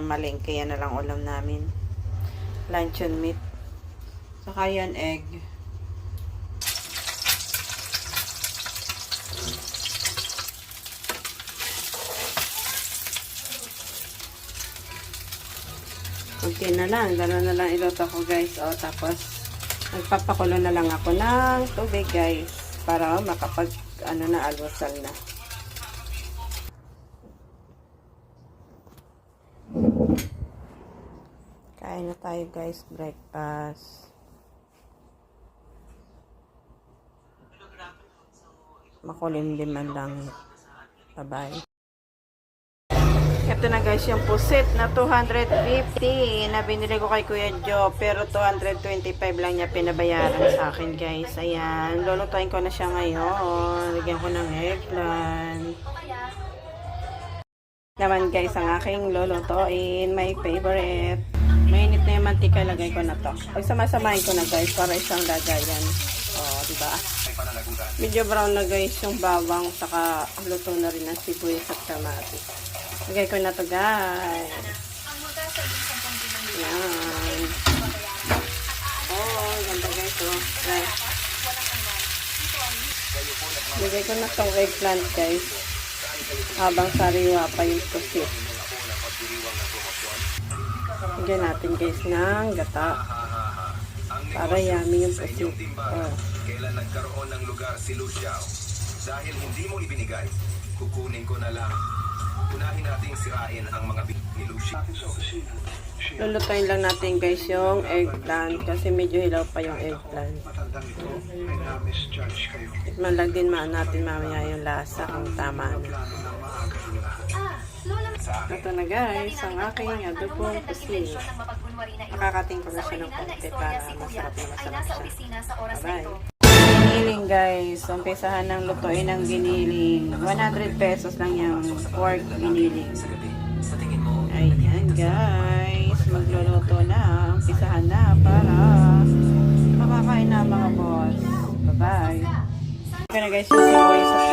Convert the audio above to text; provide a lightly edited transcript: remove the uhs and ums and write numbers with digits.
mamalengke. Yan na lang ulam namin. Luncheon meat. Saka yan egg. Okay na lang. Gano'n na lang iluto ko guys. O, tapos nagpapakulo na lang ako ng tubig guys. Para makapag almusal na. Kain na tayo guys. Breakfast. Makulimlim ang langit. Bye-bye. Ito na guys yung pusit na 250 na binili ko kay Kuya Joe, pero 225 lang niya pinabayaran sa akin guys. Ayan, lulutuin ko na siya ngayon. Lagyan ko ng eggplant. Naman guys ang aking lulutuin, my favorite. Mainit na yung mantika, lagay ko na to. Pag samasamahin ko na guys para isang lagayan. Oh, diba? Medyo brown na guys yung bawang, saka luto na rin ang sibuyas at kamatis. Lagay ko na to guys. Yan. Oh, ganda guys. Oh. Right. Lagay ko na tong eggplant guys. Habang sariwa pa yung pusit. Lagyan natin guys ng gata. Para yummy yung pusit. Oh. Kailan nagkaroon ng lugar si Luciao? Dahil hindi mo ibinigay, kukunin ko na lang. Unahin nating sirain ang mga ni Luciao. Lulutuin lang natin guys yung eggplant kasi medyo hilaw pa yung eggplant. Tikman lang din natin mamaya yung lasa kung tama na. Ito na guys, ang aking adobong pusit. Nakakating ko na siya ng konti para masarap na masarap siya. Bye-bye. Giniling guys, umpisahan ng lutuin ng giniling. 100 pesos lang yung pork giniling. Ayan guys, magluluto na. Umpisahan na para makakain na mga boss. Bye bye. Okay na guys, yung sibuyas at